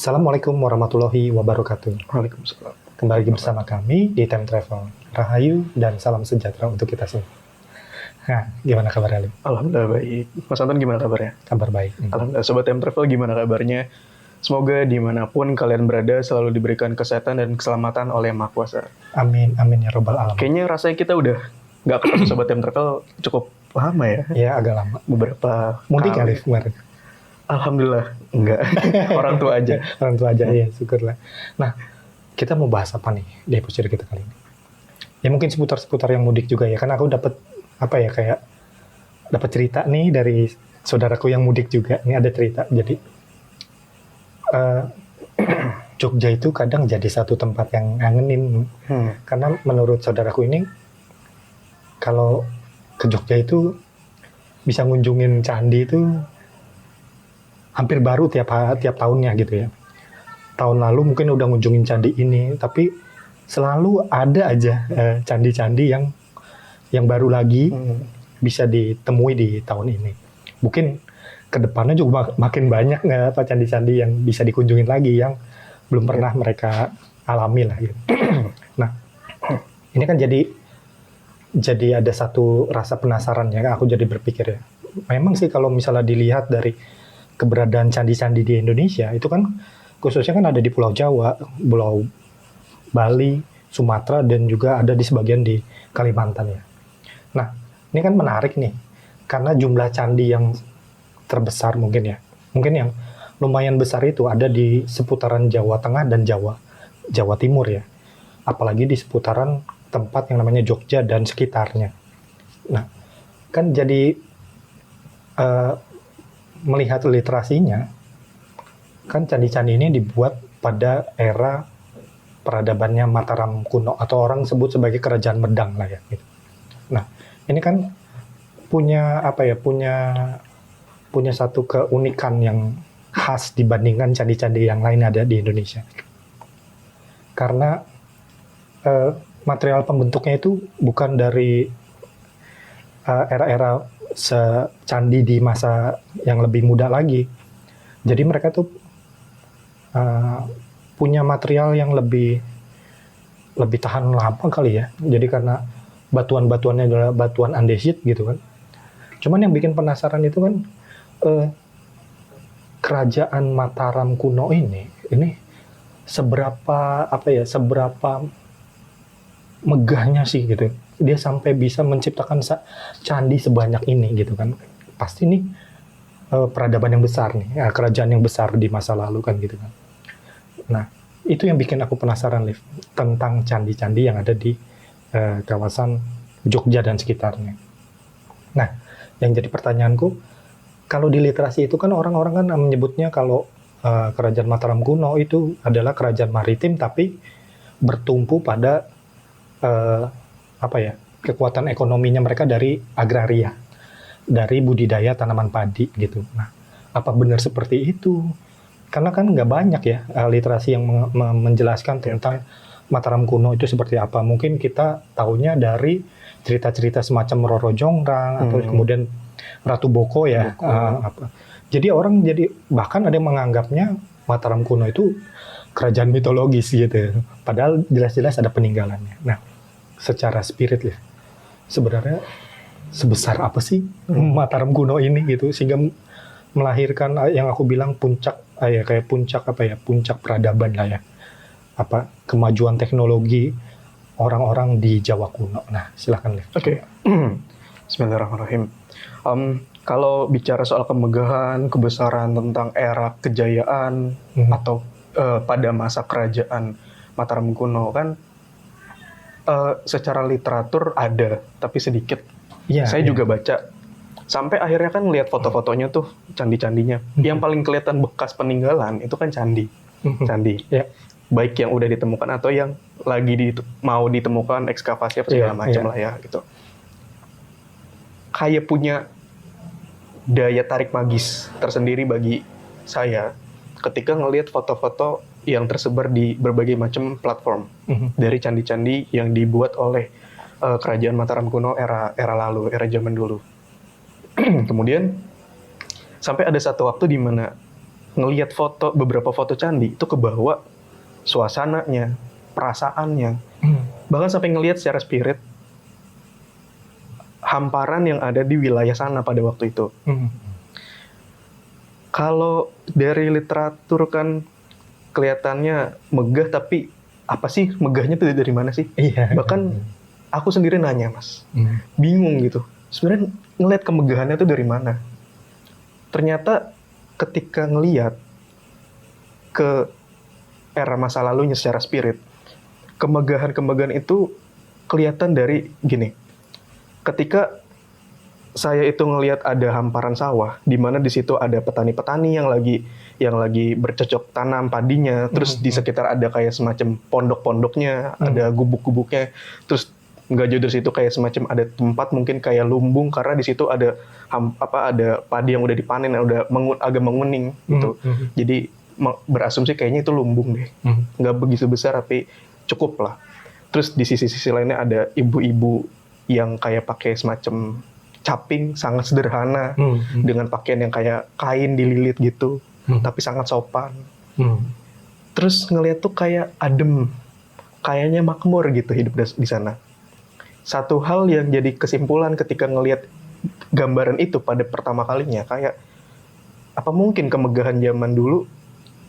Assalamualaikum warahmatullahi wabarakatuh. Waalaikumsalam. Kembali lagi bersama kami di Time Travel. Rahayu dan salam sejahtera untuk kita semua. Nah, gimana kabarnya, Lim? Alhamdulillah baik. Mas Anton gimana kabarnya? Kabar baik. Alhamdulillah. Sobat Time Travel gimana kabarnya? Semoga dimanapun kalian berada selalu diberikan kesehatan dan keselamatan oleh Yang Maha Kuasa. Amin, amin ya robbal alamin. Kayaknya rasanya kita udah nggak ketemu Sobat Time Travel cukup lama ya. Ya, agak lama. Beberapa Mudik kali. kali kemarin. Alhamdulillah, enggak. Orang tua aja. Orang tua aja, ya syukurlah. Nah, kita mau bahas apa nih di episode kita kali ini? Ya mungkin seputar-seputar yang mudik juga ya. Karena aku dapat kayak dapat cerita nih dari saudaraku yang mudik juga. Ini ada cerita. Jadi Jogja itu kadang jadi satu tempat yang ngangenin. Karena menurut saudaraku ini, kalau ke Jogja itu bisa ngunjungin candi itu hampir baru tiap tahunnya gitu ya. Tahun lalu mungkin udah ngunjungin candi ini, tapi selalu ada aja candi-candi yang baru lagi bisa ditemui di tahun ini. Mungkin kedepannya juga makin banyak candi-candi yang bisa dikunjungin lagi yang belum pernah mereka alami lah gitu. Nah, ini kan jadi ada satu rasa penasaran ya. Aku jadi berpikir ya, memang sih kalau misalnya dilihat dari keberadaan candi-candi di Indonesia itu kan khususnya kan ada di Pulau Jawa, Pulau Bali, Sumatera, dan juga ada di sebagian di Kalimantan ya. Nah, ini kan menarik nih karena jumlah candi yang terbesar mungkin yang lumayan besar itu ada di seputaran Jawa Tengah dan Jawa Timur ya. Apalagi di seputaran tempat yang namanya Jogja dan sekitarnya. Nah, kan jadi melihat literasinya, kan candi-candi ini dibuat pada era peradabannya Mataram kuno atau orang sebut sebagai Kerajaan Medang lah ya. Gitu. Nah, ini kan punya satu keunikan yang khas dibandingkan candi-candi yang lain ada di Indonesia. Karena material pembentuknya itu bukan dari era-era candi di masa yang lebih muda lagi. Jadi mereka tuh punya material yang lebih tahan lama kali ya. Jadi karena batuan-batuannya adalah batuan andesit gitu kan. Cuman yang bikin penasaran itu kan kerajaan Mataram kuno ini seberapa megahnya sih gitu. Dia sampai bisa menciptakan candi sebanyak ini gitu kan. Pasti nih peradaban yang besar nih, kerajaan yang besar di masa lalu kan gitu kan. Nah, itu yang bikin aku penasaran, Liv, tentang candi-candi yang ada di kawasan Jogja dan sekitarnya. Nah, yang jadi pertanyaanku, kalau di literasi itu kan orang-orang kan menyebutnya kalau kerajaan Mataram kuno itu adalah kerajaan maritim tapi bertumpu pada kekuatan ekonominya mereka dari agraria, dari budidaya tanaman padi gitu. Nah, apa benar seperti itu? Karena kan nggak banyak ya literasi yang menjelaskan tentang Mataram kuno itu seperti apa. Mungkin kita taunya dari cerita-cerita semacam Roro Jonggrang atau kemudian Ratu Boko ya. Jadi bahkan ada yang menganggapnya Mataram kuno itu kerajaan mitologis gitu. Padahal jelas-jelas ada peninggalannya. Nah, secara spirit ya, sebenarnya sebesar apa sih Mataram kuno ini gitu sehingga melahirkan yang aku bilang puncak peradaban lah ya, kemajuan teknologi orang-orang di Jawa kuno. Nah, silakan Liv. Oke. Bismillahirrahmanirrahim. Kalau bicara soal kemegahan, kebesaran tentang era kejayaan atau pada masa kerajaan Mataram kuno kan secara literatur ada, tapi sedikit. Saya juga baca. Sampai akhirnya kan lihat foto-fotonya tuh, candi-candinya. Yang paling kelihatan bekas peninggalan itu kan candi. Candi. Baik yang udah ditemukan atau yang lagi mau ditemukan, ekskavasi apa segala macam lah ya gitu. Kayak punya daya tarik magis tersendiri bagi saya ketika ngelihat foto-foto yang tersebar di berbagai macam platform dari candi-candi yang dibuat oleh kerajaan Mataram kuno era lalu, era zaman dulu. Kemudian sampai ada satu waktu di mana ngelihat beberapa foto candi itu kebawa suasananya, perasaannya, bahkan sampai ngelihat secara spirit hamparan yang ada di wilayah sana pada waktu itu. Kalau dari literatur kan kelihatannya megah, tapi apa sih megahnya tuh dari mana sih? Iya. Bahkan aku sendiri nanya, Mas, bingung gitu. Sebenarnya ngelihat kemegahannya tuh dari mana? Ternyata ketika ngelihat ke era masa lalunya secara spirit, kemegahan itu kelihatan dari gini. Ketika saya itu ngelihat ada hamparan sawah, di mana di situ ada petani-petani yang lagi bercocok tanam padinya, terus di sekitar ada kayak semacam pondok-pondoknya, ada gubuk-gubuknya, terus nggak jauh dari situ kayak semacam ada tempat mungkin kayak lumbung karena di situ ada ada padi yang udah dipanen yang udah agak menguning gitu. Jadi berasumsi kayaknya itu lumbung deh, nggak begitu besar tapi cukup lah. Terus di sisi-sisi lainnya ada ibu-ibu yang kayak pakai semacam caping sangat sederhana dengan pakaian yang kayak kain dililit gitu, tapi sangat sopan. Terus ngeliat tuh kayak adem, kayaknya makmur gitu hidup di sana. Satu hal yang jadi kesimpulan ketika ngelihat gambaran itu pada pertama kalinya, kayak apa mungkin kemegahan zaman dulu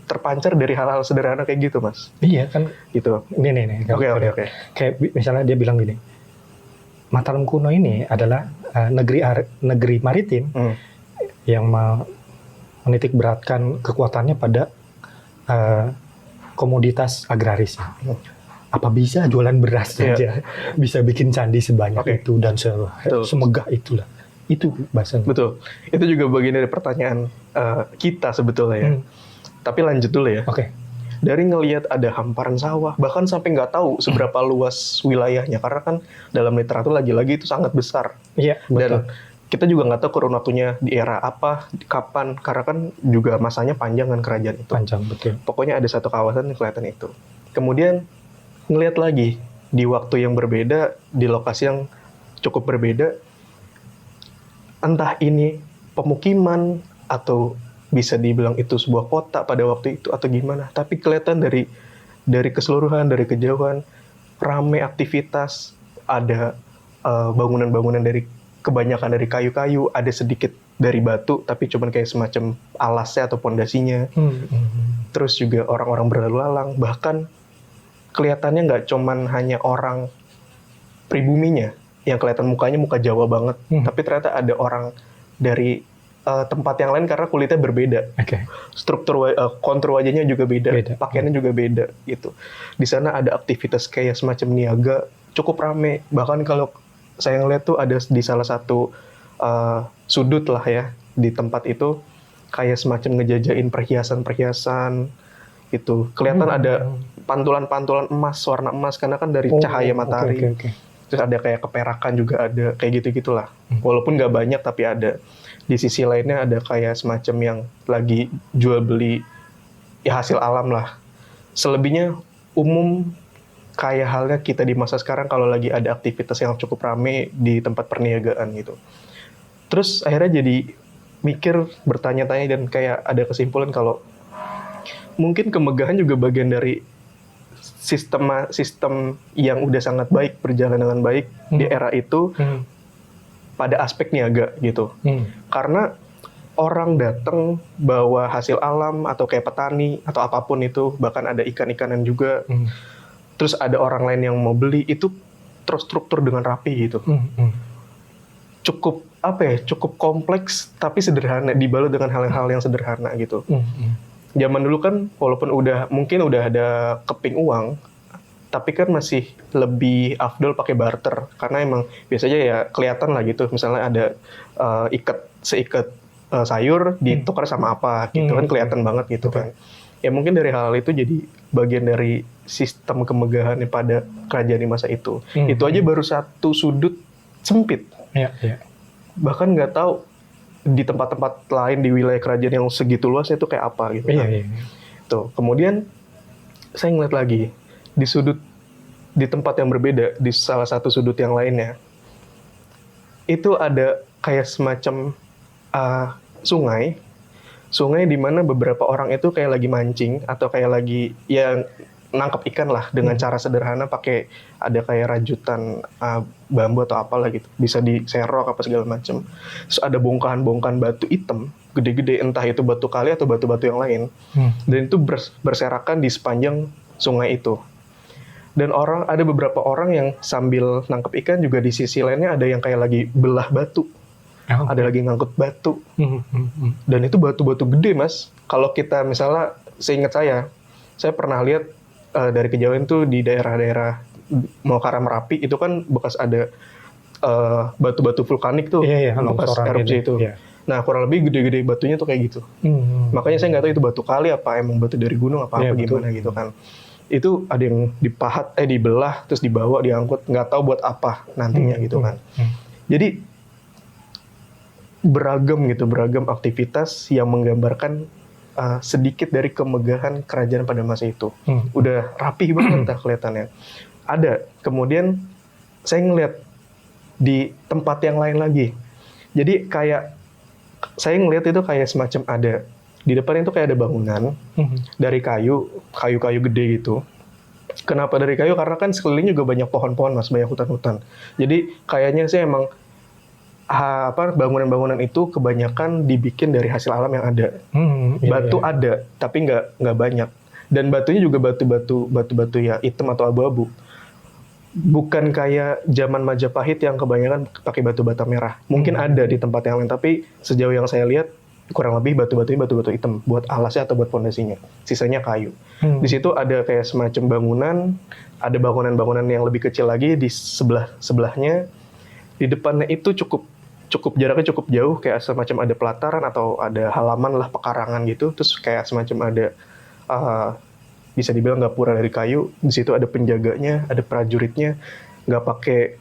terpancar dari hal-hal sederhana kayak gitu, Mas? Iya kan, gitu. Nih. Oke. Kayak misalnya dia bilang gini, Mataram kuno ini adalah negeri maritim yang menitik beratkan kekuatannya pada komoditas agraris. Apa bisa jualan beras saja bisa bikin candi sebanyak itu dan semegah itulah. Itu bahasanya. Betul. Itu juga bagian dari pertanyaan kita sebetulnya ya. Tapi lanjut dulu ya. Oke. Dari ngelihat ada hamparan sawah, bahkan sampai nggak tahu seberapa luas wilayahnya, karena kan dalam literatur lagi-lagi itu sangat besar. Iya, betul. Dan kita juga nggak tahu kurun waktunya di era apa, kapan, karena kan juga masanya panjang kan kerajaan itu. Panjang, betul. Pokoknya ada satu kawasan yang kelihatan itu. Kemudian ngelihat lagi di waktu yang berbeda, di lokasi yang cukup berbeda, entah ini pemukiman atau bisa dibilang itu sebuah kota pada waktu itu atau gimana, tapi kelihatan dari keseluruhan, dari kejauhan ramai aktivitas, ada bangunan-bangunan dari kebanyakan dari kayu-kayu, ada sedikit dari batu tapi cuman kayak semacam alasnya atau pondasinya. Terus juga orang-orang berlalu lalang, bahkan kelihatannya nggak cuman hanya orang pribuminya yang kelihatan mukanya muka Jawa banget, tapi ternyata ada orang dari tempat yang lain karena kulitnya berbeda. Struktur kontur wajahnya juga beda. Pakaiannya juga beda gitu. Di sana ada aktivitas kayak semacam niaga cukup rame. Bahkan kalau saya ngeliat tuh ada di salah satu sudut lah ya di tempat itu kayak semacam ngejajain perhiasan-perhiasan gitu. Kelihatan ada pantulan-pantulan emas, warna emas karena kan dari cahaya matahari. Terus ada kayak keperakan juga ada, kayak gitu-gitulah. Walaupun nggak banyak tapi ada. Di sisi lainnya ada kayak semacam yang lagi jual beli ya hasil alam lah. Selebihnya umum kayak halnya kita di masa sekarang kalau lagi ada aktivitas yang cukup rame di tempat perniagaan gitu. Terus akhirnya jadi mikir, bertanya-tanya dan kayak ada kesimpulan kalau mungkin kemegahan juga bagian dari sistem yang udah sangat baik, berjalan dengan baik di era itu pada aspek niaga gitu. Karena orang datang bawa hasil alam atau kayak petani atau apapun itu, bahkan ada ikan-ikanan juga. Terus ada orang lain yang mau beli, itu terstruktur dengan rapi gitu. Cukup cukup kompleks tapi sederhana, dibalut dengan hal-hal yang sederhana gitu. Zaman dulu kan walaupun mungkin udah ada keping uang, tapi kan masih lebih afdol pakai barter karena emang biasanya ya kelihatan lah gitu, misalnya ada seikat sayur ditukar sama apa gitu kan kelihatan banget gitu kan. Ya mungkin dari hal itu jadi bagian dari sistem kemegahan pada kerajaan di masa itu. Itu aja baru satu sudut sempit. Bahkan nggak tahu di tempat-tempat lain di wilayah kerajaan yang segitu luasnya itu kayak apa gitu kan. Tuh, kemudian saya ngeliat lagi di tempat yang berbeda, di salah satu sudut yang lainnya, itu ada kayak semacam sungai sungai di mana beberapa orang itu kayak lagi mancing atau kayak lagi ya nangkep ikan lah dengan cara sederhana pakai ada kayak rajutan bambu atau apalah gitu, bisa diserok apa segala macam. Terus ada bongkahan-bongkahan batu hitam gede-gede, entah itu batu kali atau batu-batu yang lain, dan itu berserakan di sepanjang sungai itu. Dan ada beberapa orang yang sambil nangkep ikan juga di sisi lainnya ada yang kayak lagi belah batu. Ada lagi ngangkut batu. Dan itu batu-batu gede, Mas. Kalau kita misalnya, seingat saya pernah lihat dari kejauhan tuh di daerah-daerah mau ke arah Merapi, itu kan bekas ada batu-batu vulkanik tuh, bekas erupsi itu. Iya. Nah, kurang lebih gede-gede batunya tuh kayak gitu. Makanya saya nggak tahu itu batu kali apa emang batu dari gunung apa gimana gitu kan. Itu ada yang dibelah, terus dibawa, diangkut, nggak tahu buat apa nantinya gitu kan. Jadi beragam aktivitas yang menggambarkan sedikit dari kemegahan kerajaan pada masa itu. Udah rapih banget lah kelihatannya. Ada, kemudian saya ngeliat di tempat yang lain lagi. Jadi kayak saya ngeliat itu kayak semacam ada di depan itu kayak ada bangunan dari kayu gede gitu. Kenapa dari kayu? Karena kan sekeliling juga banyak pohon-pohon, Mas, banyak hutan-hutan. Jadi kayaknya sih emang bangunan-bangunan itu kebanyakan dibikin dari hasil alam yang ada. Batu ada, tapi nggak banyak. Dan batunya juga batu-batu ya hitam atau abu-abu. Bukan kayak zaman Majapahit yang kebanyakan pakai batu bata merah. Mungkin ada di tempat yang lain, tapi sejauh yang saya lihat kurang lebih batu-batunya batu-batu hitam buat alasnya atau buat fondasinya. Sisanya kayu. Di situ ada kayak semacam bangunan, ada bangunan-bangunan yang lebih kecil lagi di sebelahnya. Di depannya itu jaraknya cukup jauh, kayak semacam ada pelataran atau ada halaman lah, pekarangan gitu. Terus kayak semacam ada bisa dibilang gapura dari kayu. Di situ ada penjaganya, ada prajuritnya, nggak pakai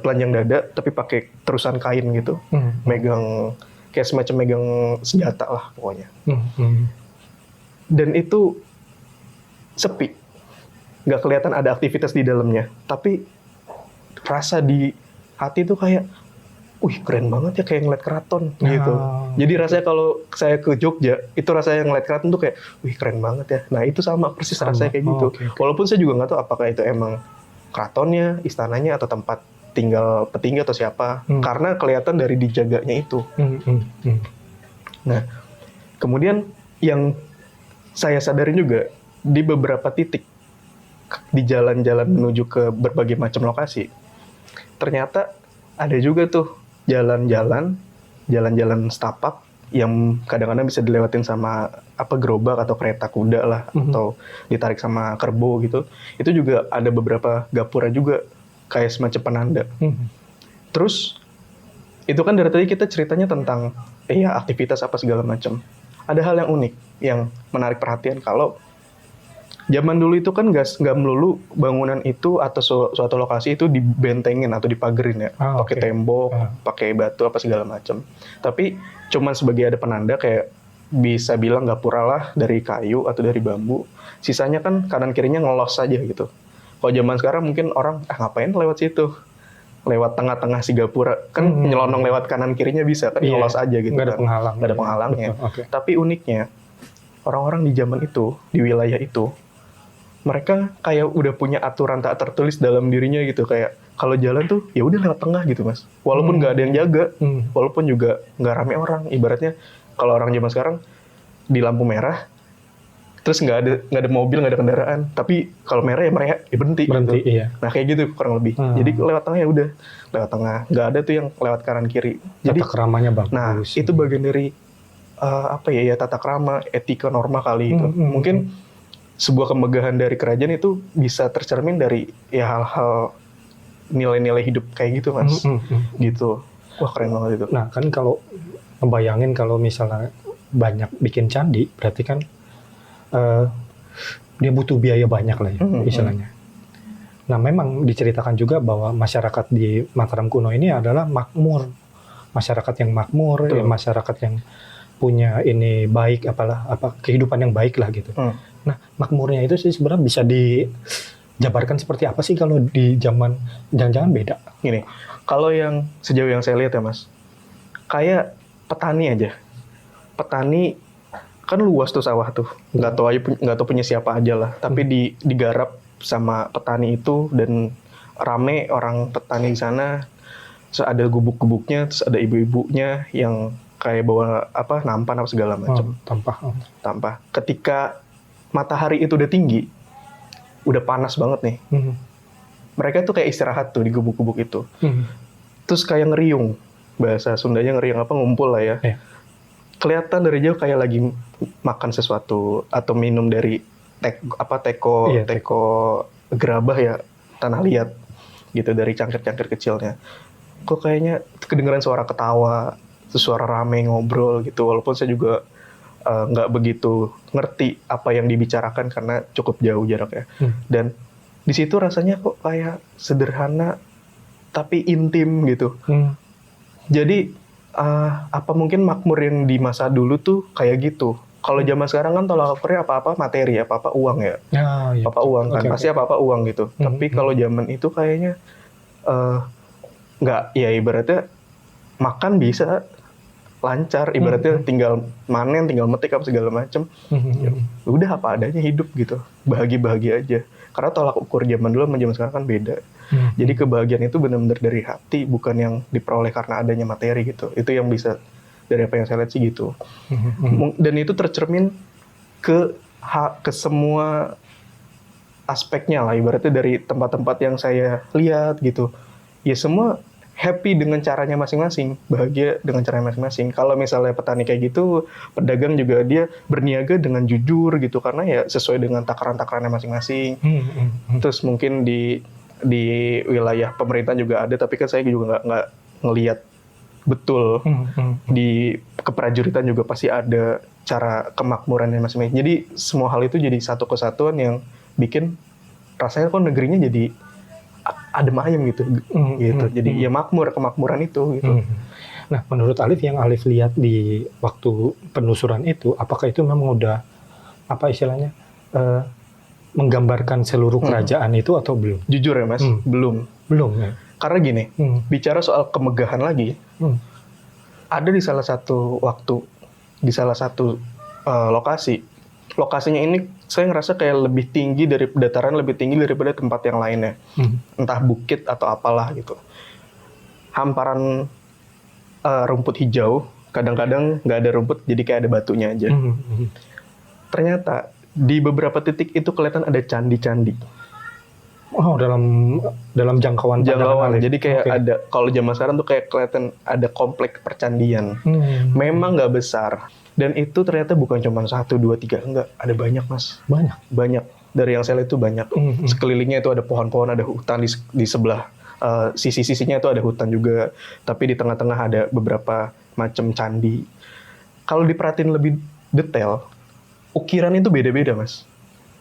telanjang dada, tapi pakai terusan kain gitu, megang kayak semacam megang senjata lah pokoknya. Dan itu sepi, nggak kelihatan ada aktivitas di dalamnya, tapi rasa di hati tuh kayak, wih keren banget ya, kayak ngeliat keraton gitu. Jadi rasanya kalau saya ke Jogja, itu rasanya ngeliat keraton tuh kayak, wih keren banget ya. Nah itu sama persis rasanya kayak gitu. Walaupun saya juga nggak tahu apakah itu emang keratonnya, istananya, atau tempat tinggal petinggi atau siapa. Karena kelihatan dari dijaganya itu. Nah, kemudian yang saya sadarin juga, di beberapa titik di jalan-jalan menuju ke berbagai macam lokasi, ternyata ada juga tuh jalan-jalan setapak yang kadang-kadang bisa dilewatin sama gerobak atau kereta kuda lah, atau ditarik sama kerbau gitu. Itu juga ada beberapa gapura juga kayak semacam penanda. Terus itu kan dari tadi kita ceritanya tentang aktivitas apa segala macam. Ada hal yang unik yang menarik perhatian, kalau zaman dulu itu kan nggak melulu bangunan itu atau suatu lokasi itu dibentengin atau dipagerin ya, pakai tembok, pakai batu apa segala macam. Tapi cuman sebagai ada penanda, kayak bisa bilang gapura lah dari kayu atau dari bambu. Sisanya kan kanan kirinya ngelos aja gitu. Kalau zaman sekarang mungkin orang ngapain lewat situ, lewat tengah-tengah si gapura kan, nyelonong lewat kanan kirinya bisa kan, ngelos aja gitu. Nggak ada penghalangnya. Tapi uniknya orang-orang di zaman itu, di wilayah itu, mereka kayak udah punya aturan tak tertulis dalam dirinya gitu, kayak kalau jalan tuh ya udah lewat tengah gitu, Mas. Walaupun nggak ada yang jaga, walaupun juga nggak rame orang. Ibaratnya kalau orang zaman sekarang di lampu merah, terus nggak ada mobil, nggak ada kendaraan, tapi kalau merah ya berhenti gitu. Iya. Nah kayak gitu kurang lebih. Jadi lewat tengah ya udah lewat tengah, nggak ada tuh yang lewat kanan kiri. Jadi tata keramanya bagus. Nah itu bagian dari tata krama, etika, norma kali itu. Mungkin sebuah kemegahan dari kerajaan itu bisa tercermin dari hal-hal nilai-nilai hidup kayak gitu, Mas. Gitu. Wah keren banget itu. Nah kan kalau ngebayangin kalau misalnya banyak bikin candi, berarti kan dia butuh biaya banyak lah ya, istilahnya. Nah memang diceritakan juga bahwa masyarakat di Mataram kuno ini adalah makmur, masyarakat yang makmur, masyarakat yang punya ini baik, kehidupan yang baik lah gitu. Nah makmurnya itu sih sebenarnya bisa dijabarkan seperti apa sih kalau di zaman, jangan-jangan beda? Gini, kalau yang sejauh yang saya lihat ya, Mas, kayak petani aja. petani kan luas tuh sawah tuh, nggak tahu punya siapa aja lah, tapi digarap sama petani itu dan rame orang petani di sana. Terus ada gubuk-gubuknya, terus ada ibu-ibunya yang kayak bawa nampan apa segala macam. Tampah. Ketika matahari itu udah tinggi, udah panas banget nih. Mereka tuh kayak istirahat tuh di gubuk-gubuk itu. Terus kayak ngeriung, bahasa Sundanya ngeriung ngumpul lah ya. Kelihatan dari jauh kayak lagi makan sesuatu atau minum dari teko gerabah ya, tanah liat gitu, dari cangkir-cangkir kecilnya. Kok kayaknya kedengeran suara ketawa, suara rame ngobrol gitu, walaupun saya juga nggak begitu ngerti apa yang dibicarakan karena cukup jauh jaraknya. Dan di situ rasanya kok kayak sederhana tapi intim gitu. Jadi apa mungkin makmur yang di masa dulu tuh kayak gitu. Kalau zaman sekarang kan tolak ukurnya apa-apa materi, apa-apa uang ya. Apa-apa uang kan, pasti apa-apa uang gitu. Tapi kalau zaman itu kayaknya nggak, ya ibaratnya makan bisa lancar, ibaratnya tinggal manen, tinggal metik apa segala macem. Udah apa adanya hidup gitu, bahagia aja. Karena tolak ukur zaman dulu sama zaman sekarang kan beda. Jadi kebahagiaan itu benar-benar dari hati, bukan yang diperoleh karena adanya materi gitu. Itu yang bisa dari apa yang saya lihat sih gitu. Dan itu tercermin ke semua aspeknya lah, ibaratnya dari tempat-tempat yang saya lihat gitu. Ya semua happy dengan caranya masing-masing, bahagia dengan caranya masing-masing. Kalau misalnya petani kayak gitu, pedagang juga dia berniaga dengan jujur gitu, karena ya sesuai dengan takaran-takarannya masing-masing. Terus mungkin di wilayah pemerintah juga ada, tapi kan saya juga nggak ngelihat betul. Di keprajuritan juga pasti ada cara kemakmurannya masing-masing. Jadi semua hal itu jadi satu kesatuan yang bikin rasanya kok negerinya jadi adem ayem gitu. Jadi ya kemakmuran itu gitu. Nah, menurut Alif, yang Alif lihat di waktu penelusuran itu, apakah itu memang udah menggambarkan seluruh kerajaan itu atau belum? Jujur ya Mas, belum ya. Karena gini, bicara soal kemegahan lagi, ada di salah satu waktu, di salah satu lokasinya ini saya ngerasa kayak lebih tinggi dari dataran, lebih tinggi daripada tempat yang lainnya. Entah bukit atau apalah gitu. Hamparan rumput hijau, kadang-kadang nggak ada rumput, jadi kayak ada batunya aja. Ternyata di beberapa titik itu kelihatan ada candi-candi. Oh, dalam jangkauan. Jadi kayak ada, kalau zaman sekarang tuh kayak kelihatan ada kompleks percandian. Memang nggak besar. Dan itu ternyata bukan cuma 1, 2, 3, enggak, ada banyak Mas. Banyak. Dari yang saya lihat itu banyak. Sekelilingnya itu ada pohon-pohon, ada hutan di sebelah sisi-sisinya itu ada hutan juga. Tapi di tengah-tengah ada beberapa macam candi. Kalau diperhatiin lebih detail, ukiran itu beda-beda Mas.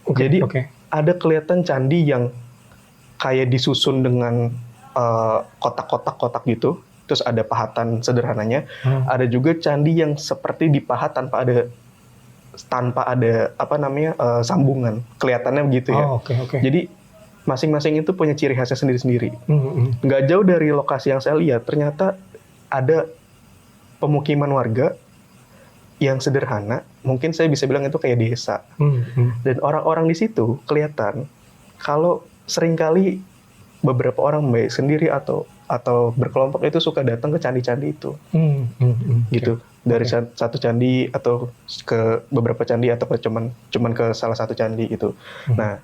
Jadi ada kelihatan candi yang kayak disusun dengan kotak-kotak gitu. Terus ada pahatan sederhananya. Ada juga candi yang seperti dipahat tanpa ada sambungan. Kelihatannya begitu ya. Jadi masing-masing itu punya ciri khasnya sendiri-sendiri. Nggak jauh dari lokasi yang saya lihat, ternyata ada pemukiman warga yang sederhana. Mungkin saya bisa bilang itu kayak desa. Dan orang-orang di situ kelihatan kalau seringkali beberapa orang baik sendiri atau berkelompok itu suka datang ke candi-candi itu, gitu. Dari satu candi atau ke beberapa candi atau cuman ke salah satu candi gitu. Nah,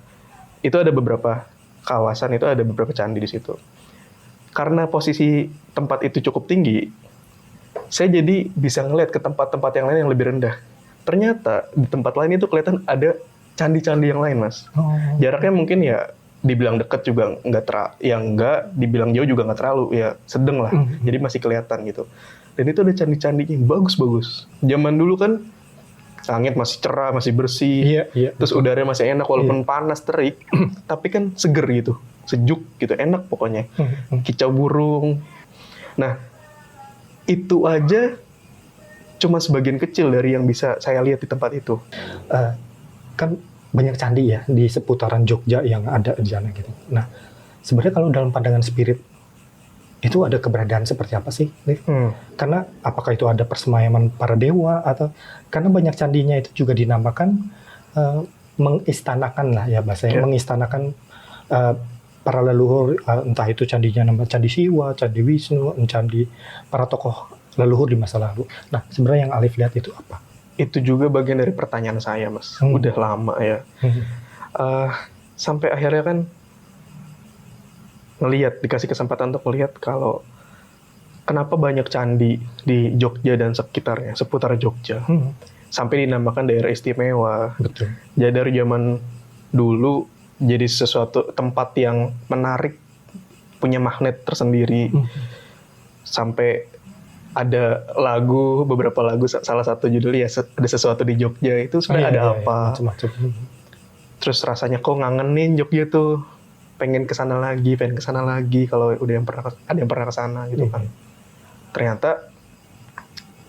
itu ada beberapa kawasan, itu ada beberapa candi di situ. Karena posisi tempat itu cukup tinggi, saya jadi bisa ngeliat ke tempat-tempat yang lain yang lebih rendah. Ternyata di tempat lain itu kelihatan ada candi-candi yang lain, Mas. Jaraknya mungkin ya dibilang dekat juga enggak, dibilang jauh juga nggak terlalu, ya sedang lah. Jadi masih kelihatan gitu. Dan itu ada candi-candinya bagus-bagus. Zaman dulu kan langit masih cerah, masih bersih, terus udaranya masih enak walaupun panas terik, tapi kan seger gitu, sejuk gitu, enak pokoknya. Kicau burung. Nah, itu aja cuma sebagian kecil dari yang bisa saya lihat di tempat itu. Kan banyak candi ya di seputaran Jogja yang ada di sana gitu. Nah, sebenarnya kalau dalam pandangan spirit itu ada keberadaan seperti apa sih, Liv? Karena apakah itu ada persemayaman para dewa atau karena banyak candinya itu juga dinamakan mengistanakan lah ya bahasanya, mengistanakan para leluhur, entah itu candinya nama Candi Siwa, Candi Wisnu, candi para tokoh leluhur di masa lalu. Nah, sebenarnya yang Alif lihat itu apa? Itu juga bagian dari pertanyaan saya, Mas. Udah lama ya. Sampai akhirnya kan dikasih kesempatan untuk melihat kalau kenapa banyak candi di Jogja dan sekitarnya, seputar Jogja. Sampai dinamakan daerah istimewa. Betul. Jadi dari zaman dulu jadi sesuatu tempat yang menarik, punya magnet tersendiri. Sampai ada beberapa lagu, salah satu judulnya ya ada sesuatu di Jogja, itu sebenarnya ada apa. Macam-macam. Terus rasanya kok ngangenin Jogja tuh, pengen kesana lagi kalau udah ada yang pernah kesana gitu kan. Ternyata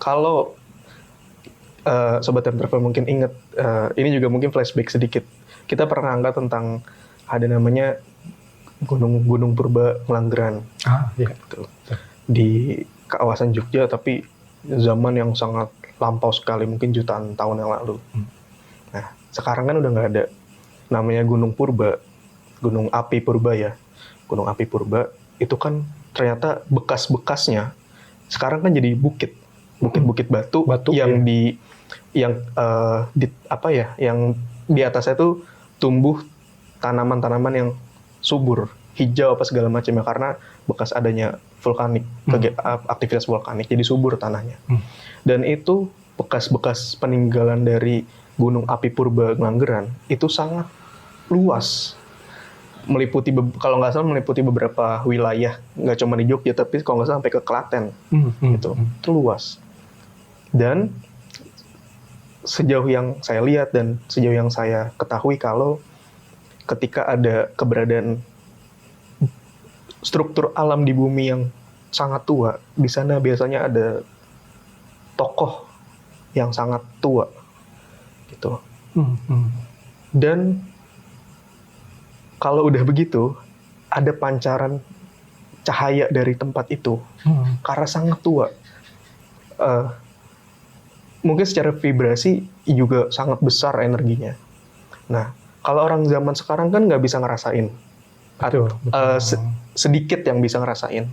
kalau Sobat Time Travel mungkin inget, ini juga mungkin flashback sedikit. Kita pernah angkat tentang ada namanya Gunung Purba Ngelanggeran. Gitu. Di kawasan Jogja, tapi zaman yang sangat lampau sekali, mungkin jutaan tahun yang lalu. Nah, sekarang kan udah nggak ada. Namanya Gunung Purba, Gunung Api Purba ya. Gunung Api Purba itu kan ternyata bekas-bekasnya sekarang kan jadi bukit-bukit batu yang yang di atasnya tuh tumbuh tanaman-tanaman yang subur, hijau apa segala macam ya, karena bekas adanya vulkanik, aktivitas vulkanik, jadi subur tanahnya. Dan itu bekas-bekas peninggalan dari Gunung Api Purba Ngelanggeran itu sangat luas, meliputi kalau nggak salah meliputi beberapa wilayah, nggak cuma di Jogja tapi kalau nggak salah sampai ke Klaten. Itu luas. Dan sejauh yang saya lihat dan sejauh yang saya ketahui, kalau ketika ada keberadaan struktur alam di bumi yang sangat tua, di sana biasanya ada tokoh yang sangat tua gitu. Dan kalau udah begitu, ada pancaran cahaya dari tempat itu karena sangat tua. Mungkin secara vibrasi juga sangat besar energinya. Nah, kalau orang zaman sekarang kan nggak bisa ngerasain. Betul. Sedikit yang bisa ngerasain.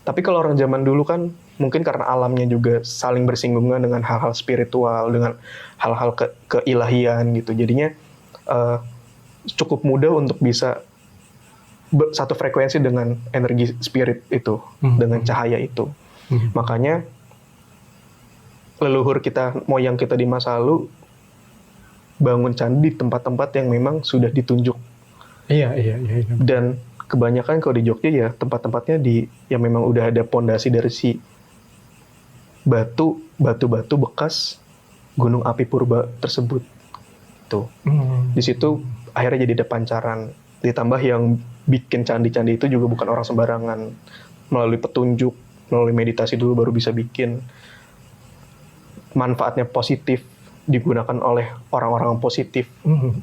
Tapi kalau orang zaman dulu kan mungkin karena alamnya juga saling bersinggungan dengan hal-hal spiritual, dengan hal-hal keilahian gitu. Jadinya cukup mudah untuk bisa satu frekuensi dengan energi spirit itu, dengan cahaya itu. Makanya leluhur kita, moyang kita di masa lalu bangun candi di tempat-tempat yang memang sudah ditunjuk. Iya. Dan kebanyakan kalau di Jogja ya tempat-tempatnya yang memang udah ada pondasi dari si batu-batu bekas Gunung Api Purba tersebut. Tuh. Di situ akhirnya jadi ada pancaran. Ditambah yang bikin candi-candi itu juga bukan orang sembarangan. Melalui petunjuk, melalui meditasi dulu baru bisa bikin. Manfaatnya positif, digunakan oleh orang-orang positif.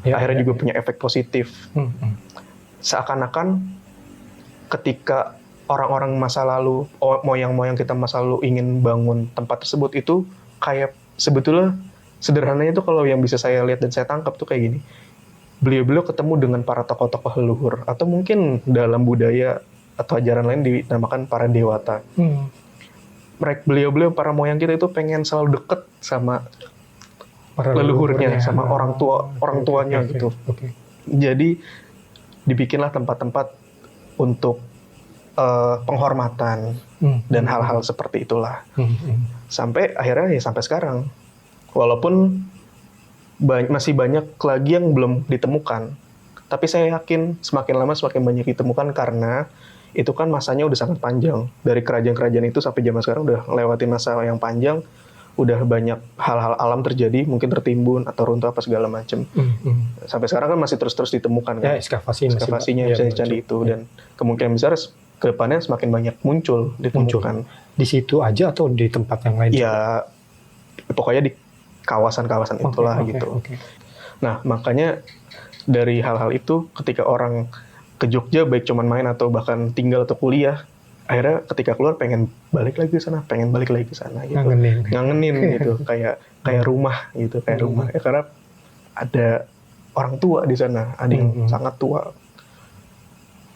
Akhirnya juga punya efek positif. Seakan-akan ketika orang-orang masa lalu, moyang-moyang kita masa lalu ingin bangun tempat tersebut, itu kayak sebetulnya sederhananya itu kalau yang bisa saya lihat dan saya tangkap tuh kayak gini. Beliau-beliau ketemu dengan para tokoh-tokoh leluhur, atau mungkin dalam budaya atau ajaran lain dinamakan para dewata. Beliau-beliau para moyang kita itu pengen selalu deket sama para leluhurnya, sama orang tuanya gitu. Jadi dibikinlah tempat-tempat untuk penghormatan dan hal-hal seperti itulah. Sampai akhirnya ya sampai sekarang, walaupun masih banyak lagi yang belum ditemukan, tapi saya yakin semakin lama semakin banyak ditemukan karena itu kan masanya udah sangat panjang. Dari kerajaan-kerajaan itu sampai zaman sekarang udah lewatin masa yang panjang, udah banyak hal-hal alam terjadi, mungkin tertimbun atau runtuh apa segala macam. Sampai sekarang kan masih terus-terus ditemukan kan. Ya, ekskavasinya bisa candi itu, dan kemungkinan besar ke depannya semakin banyak ditemukan. Di situ aja atau di tempat yang lain? Ya, pokoknya di kawasan-kawasan itulah gitu. Nah, makanya dari hal-hal itu ketika orang ke Jogja, baik cuman main atau bahkan tinggal atau kuliah, akhirnya ketika keluar pengen balik lagi ke sana, gitu. Ngangenin gitu, kayak rumah gitu, kayak rumah. Ya, karena ada orang tua di sana, ada yang sangat tua.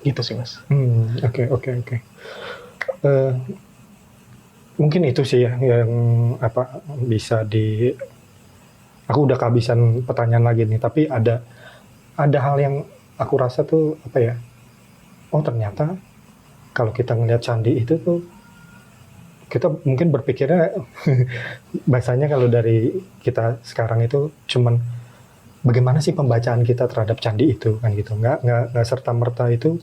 Gitu sih, Mas. Oke. Mungkin itu sih ya yang bisa aku udah kehabisan pertanyaan lagi nih, tapi ada hal yang aku rasa tuh ternyata kalau kita ngelihat candi itu tuh kita mungkin berpikirnya bahasanya kalau dari kita sekarang itu cuman bagaimana sih pembacaan kita terhadap candi itu kan gitu, nggak serta merta itu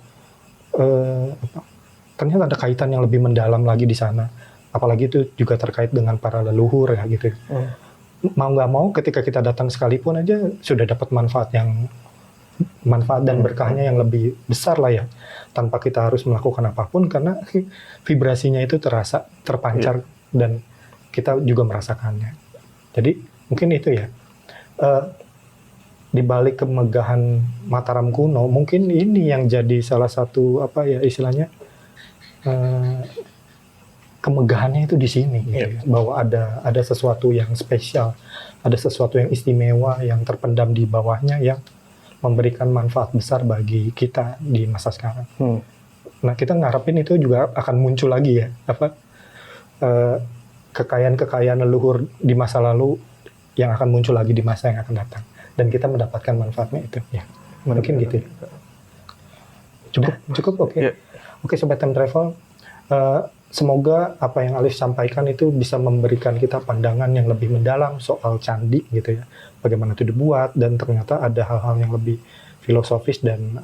ternyata ada kaitan yang lebih mendalam lagi di sana, apalagi itu juga terkait dengan para leluhur ya gitu. Mau nggak mau ketika kita datang sekalipun aja sudah dapat manfaat dan berkahnya yang lebih besar lah ya, tanpa kita harus melakukan apapun karena vibrasinya itu terpancar dan kita juga merasakannya. Jadi mungkin itu ya, di balik kemegahan Mataram kuno mungkin ini yang jadi salah satu istilahnya kemegahannya itu di sini gitu ya. Bahwa ada sesuatu yang spesial, ada sesuatu yang istimewa yang terpendam di bawahnya yang memberikan manfaat besar bagi kita di masa sekarang. Nah, kita ngarepin itu juga akan muncul lagi ya, kekayaan leluhur di masa lalu yang akan muncul lagi di masa yang akan datang, dan kita mendapatkan manfaatnya itu ya. Mungkin gitu. Cukup oke. Oke, Sobat Time Travel, semoga apa yang Alif sampaikan itu bisa memberikan kita pandangan yang lebih mendalam soal candi gitu ya. Bagaimana itu dibuat, dan ternyata ada hal-hal yang lebih filosofis dan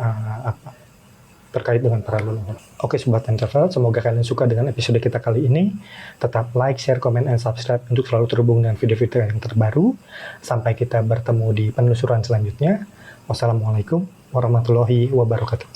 terkait dengan para leluhur. Oke, Sobat Time Travel, semoga kalian suka dengan episode kita kali ini. Tetap like, share, comment, and subscribe untuk selalu terhubung dengan video-video yang terbaru. Sampai kita bertemu di penelusuran selanjutnya. Wassalamualaikum warahmatullahi wabarakatuh.